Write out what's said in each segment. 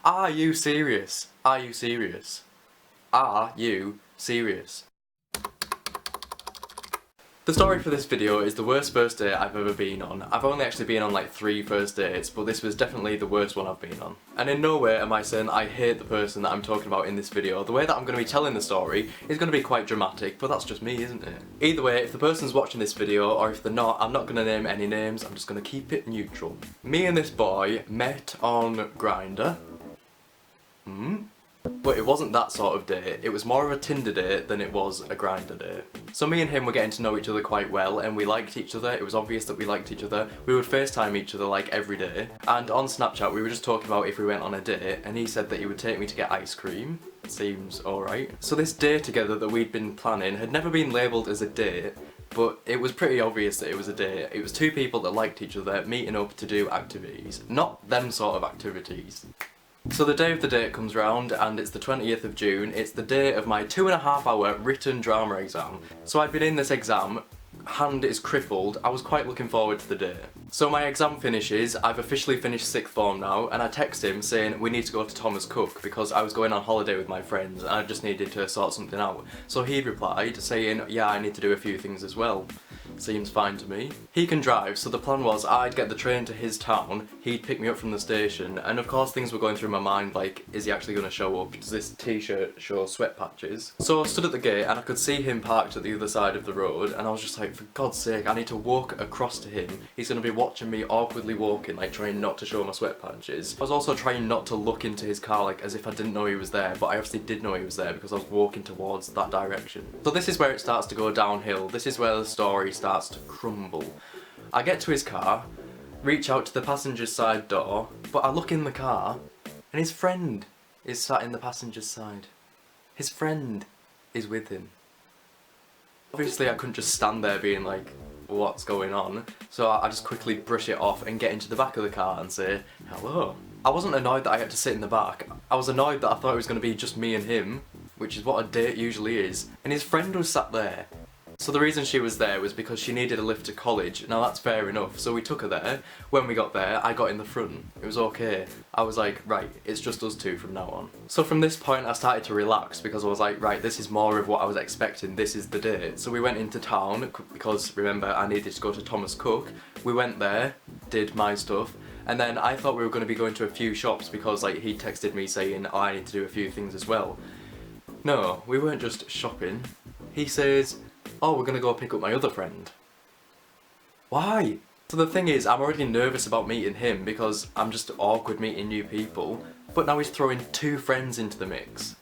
Are you serious? Are you serious? Are you serious? The story for this video is the worst first date I've ever been on. I've only actually been on like 3 first dates, but this was definitely the worst one I've been on. And in no way am I saying I hate the person that I'm talking about in this video. The way that I'm going to be telling the story is going to be quite dramatic, but that's just me, isn't it? Either way, if the person's watching this video, or if they're not, I'm not going to name any names, I'm just going to keep it neutral. Me and this boy met on Grindr. But it wasn't that sort of date, it was more of a Tinder date than it was a Grindr date. So me and him were getting to know each other quite well, and we liked each other. It was obvious that we liked each other. We would FaceTime each other like every day, and on Snapchat we were just talking about if we went on a date, and he said that he would take me to get ice cream. Seems alright. So this day together that we'd been planning had never been labelled as a date, but it was pretty obvious that it was a date. It was 2 people that liked each other meeting up to do activities, not them sort of activities. So the day of the date comes round, and it's the 20th of June. It's the day of my 2.5-hour written drama exam. So I'd been in this exam, hand is crippled. I was quite looking forward to the day. So my exam finishes, I've officially finished 6th form now, and I text him saying we need to go to Thomas Cook because I was going on holiday with my friends and I just needed to sort something out. So he replied saying, yeah, I need to do a few things as well. Seems fine to me. He can drive, so the plan was I'd get the train to his town, he'd pick me up from the station, and of course things were going through my mind like, is he actually going to show up? Does this t-shirt show sweat patches? So I stood at the gate and I could see him parked at the other side of the road, and I was just like, for God's sake, I need to walk across to him. He's going to be watching me awkwardly walking, like trying not to show my sweat patches. I was also trying not to look into his car like as if I didn't know he was there, but I obviously did know he was there because I was walking towards that direction. So this is where it starts to go downhill. This is where the story starts to crumble. I get to his car, reach out to the passenger's side door, but I look in the car and his friend is sat in the passenger's side. His friend is with him. Obviously I couldn't just stand there being like, what's going on? So I just quickly brush it off and get into the back of the car and say, hello. I wasn't annoyed that I had to sit in the back. I was annoyed that I thought it was going to be just me and him, which is what a date usually is, and his friend was sat there. So the reason she was there was because she needed a lift to college. Now that's fair enough, so we took her there. When we got there, I got in the front. It was okay. I was like, right, it's just us 2 from now on. So from this point I started to relax because I was like, right, this is more of what I was expecting, this is the date. So we went into town, because remember I needed to go to Thomas Cook. We went there, did my stuff, and then I thought we were going to be going to a few shops because like he texted me saying, oh, I need to do a few things as well. No, we weren't just shopping. He says, oh, we're gonna go pick up my other friend. Why? So the thing is, I'm already nervous about meeting him because I'm just awkward meeting new people, but now he's throwing 2 friends into the mix.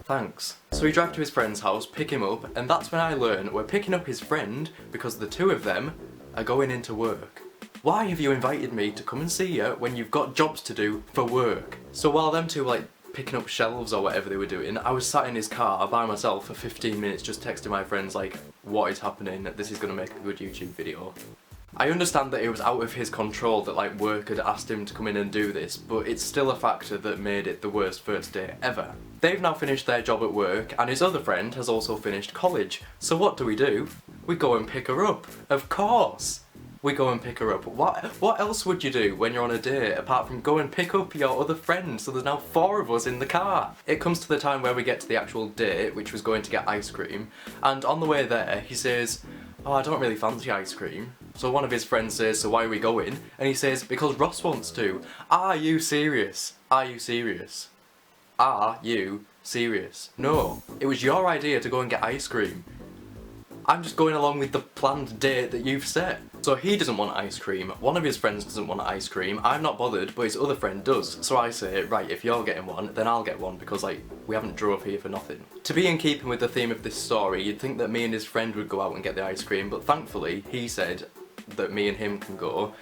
Thanks. So we drive to his friend's house, pick him up, and that's when I learn we're picking up his friend because the 2 of them are going into work. Why have you invited me to come and see you when you've got jobs to do for work? So while them 2 were like picking up shelves or whatever they were doing, I was sat in his car by myself for 15 minutes just texting my friends like, what is happening? This is going to make a good YouTube video. I understand that it was out of his control that like work had asked him to come in and do this, but it's still a factor that made it the worst first date ever. They've now finished their job at work, and his other friend has also finished college. So what do? We go and pick her up. Of course! We go and pick her up. What else would you do when you're on a date apart from go and pick up your other friend? So there's now 4 of us in the car. It comes to the time where we get to the actual date, which was going to get ice cream, and on the way there he says, oh, I don't really fancy ice cream. So one of his friends says, so why are we going? And he says, because Ross wants to. Are you serious? Are you serious? Are you serious? No, it was your idea to go and get ice cream. I'm just going along with the planned date that you've set. So he doesn't want ice cream, one of his friends doesn't want ice cream, I'm not bothered, but his other friend does. So I say, right, if you're getting one, then I'll get one because like, we haven't drove here for nothing. To be in keeping with the theme of this story, you'd think that me and his friend would go out and get the ice cream, but thankfully, he said that me and him can go,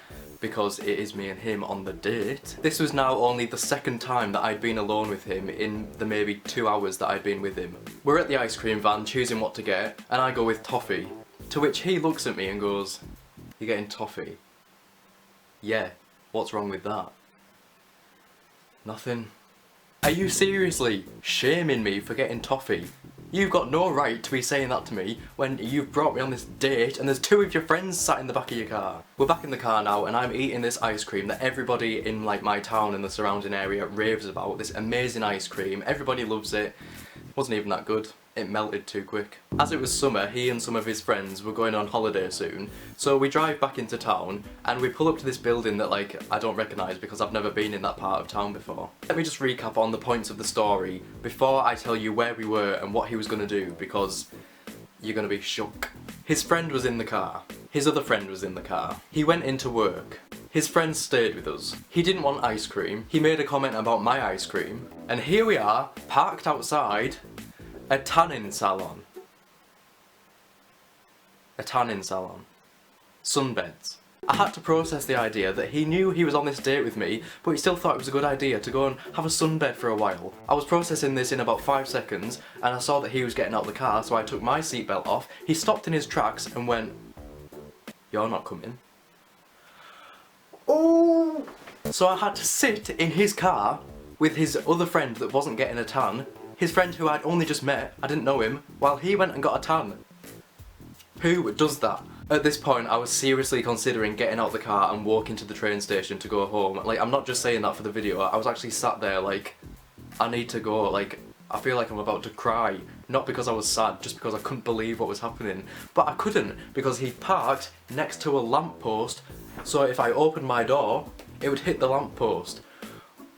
because it is me and him on the date. This was now only the 2nd time that I'd been alone with him in the maybe 2 hours that I'd been with him. We're at the ice cream van choosing what to get, and I go with toffee. To which he looks at me and goes, you're getting toffee? Yeah, what's wrong with that? Nothing. Are you seriously shaming me for getting toffee? You've got no right to be saying that to me when you've brought me on this date and there's 2 of your friends sat in the back of your car. We're back in the car now and I'm eating this ice cream that everybody in like my town and the surrounding area raves about. This amazing ice cream. Everybody loves it. Wasn't even that good. It melted too quick. As it was summer, he and some of his friends were going on holiday soon, so we drive back into town and we pull up to this building that like I don't recognise because I've never been in that part of town before. Let me just recap on the points of the story before I tell you where we were and what he was going to do, because you're going to be shook. His friend was in the car. His other friend was in the car. He went into work. His friend stayed with us. He didn't want ice cream. He made a comment about my ice cream. And here we are, parked outside a tanning salon. A tanning salon. Sunbeds. I had to process the idea that he knew he was on this date with me, but he still thought it was a good idea to go and have a sunbed for a while. I was processing this in about 5 seconds, and I saw that he was getting out of the car, so I took my seatbelt off. He stopped in his tracks and went, "You're not coming." Oh! So I had to sit in his car with his other friend that wasn't getting a tan, his friend who I'd only just met, I didn't know him, while he went and got a tan. Who does that? At this point, I was seriously considering getting out the car and walking to the train station to go home. Like, I'm not just saying that for the video, I was actually sat there like, I need to go, like, I feel like I'm about to cry. Not because I was sad, just because I couldn't believe what was happening. But I couldn't, because he parked next to a lamppost, so if I opened my door, it would hit the lamppost.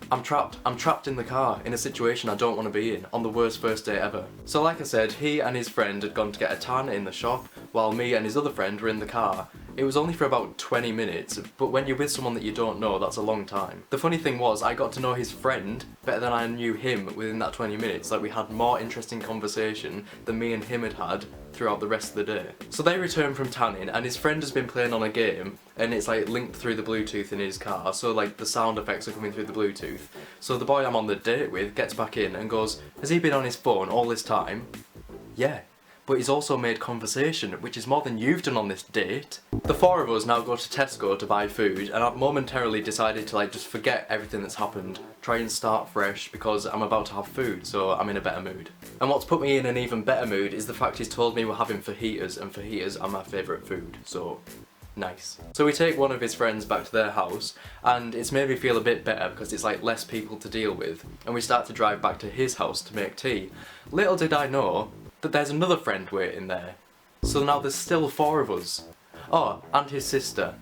I'm trapped in the car, in a situation I don't want to be in, on the worst first date ever. So like I said, he and his friend had gone to get a tan in the shop, while me and his other friend were in the car. It was only for about 20 minutes, but when you're with someone that you don't know, that's a long time. The funny thing was, I got to know his friend better than I knew him within that 20 minutes. Like, we had more interesting conversation than me and him had had throughout the rest of the day. So they returned from tanning, and his friend has been playing on a game, and it's like linked through the Bluetooth in his car, so like the sound effects are coming through the Bluetooth. So the boy I'm on the date with gets back in and goes, "Has he been on his phone all this time?" "Yeah. But he's also made conversation, which is more than you've done on this date." The 4 of us now go to Tesco to buy food, and I've momentarily decided to like just forget everything that's happened, try and start fresh, because I'm about to have food, so I'm in a better mood. And what's put me in an even better mood is the fact he's told me we're having fajitas, and fajitas are my favourite food, so nice. So we take one of his friends back to their house, and it's made me feel a bit better because it's like less people to deal with, and we start to drive back to his house to make tea. Little did I know that there's another friend waiting there. So now there's still 4 of us. Oh, and his sister.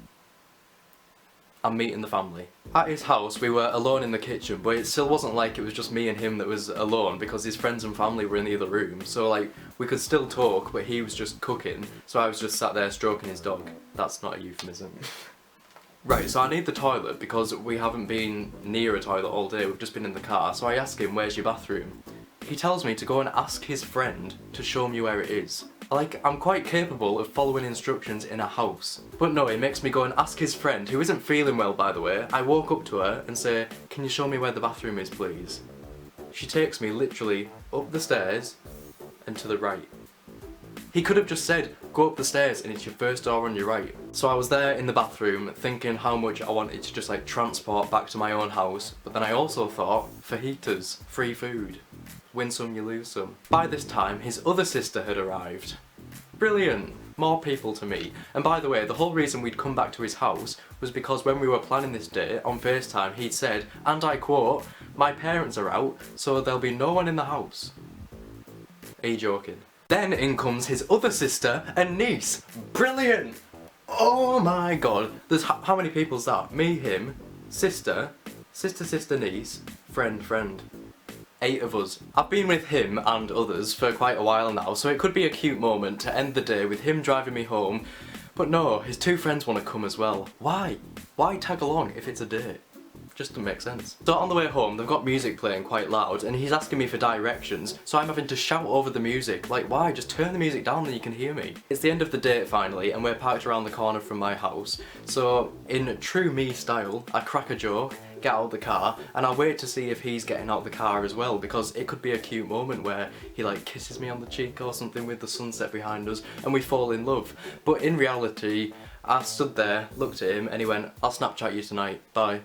I'm meeting the family. At his house we were alone in the kitchen, but it still wasn't like it was just me and him that was alone, because his friends and family were in the other room, so like we could still talk, but he was just cooking, so I was just sat there stroking his dog. That's not a euphemism. Right, so I need the toilet because we haven't been near a toilet all day, we've just been in the car, so I ask him, "Where's your bathroom?" He tells me to go and ask his friend to show me where it is. Like, I'm quite capable of following instructions in a house. But no, he makes me go and ask his friend, who isn't feeling well by the way. I walk up to her and say, "Can you show me where the bathroom is, please?" She takes me literally up the stairs and to the right. He could have just said, "Go up the stairs and it's your first door on your right." So I was there in the bathroom thinking how much I wanted to just like transport back to my own house, but then I also thought, fajitas, free food. Win some, you lose some. By this time, his other sister had arrived. Brilliant! More people to meet. And by the way, the whole reason we'd come back to his house was because when we were planning this date, on FaceTime, he'd said, and I quote, "My parents are out, so there'll be no one in the house." Are you joking? Then in comes his other sister and niece. Brilliant! Oh my god. There's how many people's that? Me, him, sister, sister, niece, friend. 8 of us. I've been with him and others for quite a while now, so it could be a cute moment to end the day with him driving me home. But no, his 2 friends want to come as well. Why? Why tag along if it's a date? Just doesn't make sense. So on the way home, they've got music playing quite loud, and he's asking me for directions, so I'm having to shout over the music. Like, why? Just turn the music down, then you can hear me. It's the end of the date finally, and we're parked around the corner from my house. So, in true me style, I crack a joke, get out of the car, and I wait to see if he's getting out of the car as well, because it could be a cute moment where he like kisses me on the cheek or something with the sunset behind us, and we fall in love. But in reality, I stood there, looked at him, and he went, "I'll Snapchat you tonight, bye."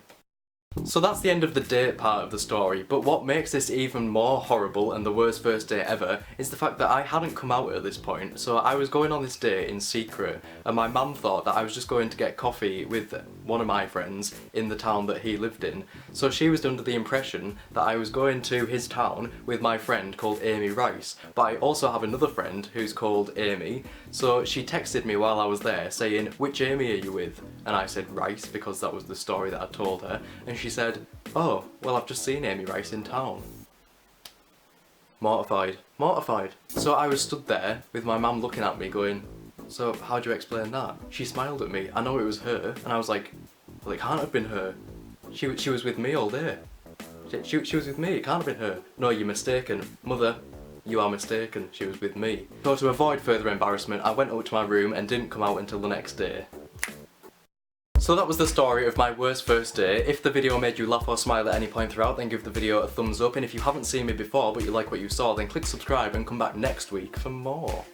So that's the end of the date part of the story, but what makes this even more horrible and the worst first date ever is the fact that I hadn't come out at this point. So I was going on this date in secret, and my mum thought that I was just going to get coffee with one of my friends in the town that he lived in. So she was under the impression that I was going to his town with my friend called Amy Rice, but I also have another friend who's called Amy. So she texted me while I was there saying, "Which Amy are you with?" And I said Rice because that was the story that I told her, and she said, "Oh, well, I've just seen Amy Rice in town." Mortified. Mortified. So I was stood there with my mum looking at me going, "So how do you explain that?" She smiled at me. I know it was her, and I was like, "Well, it can't have been her. She was with me all day. She was with me, it can't have been her." "No, you're mistaken. Mother, you are mistaken. She was with me." So to avoid further embarrassment, I went up to my room and didn't come out until the next day. So that was the story of my worst first date. If the video made you laugh or smile at any point throughout, then give the video a thumbs up, and if you haven't seen me before but you like what you saw, then click subscribe and come back next week for more.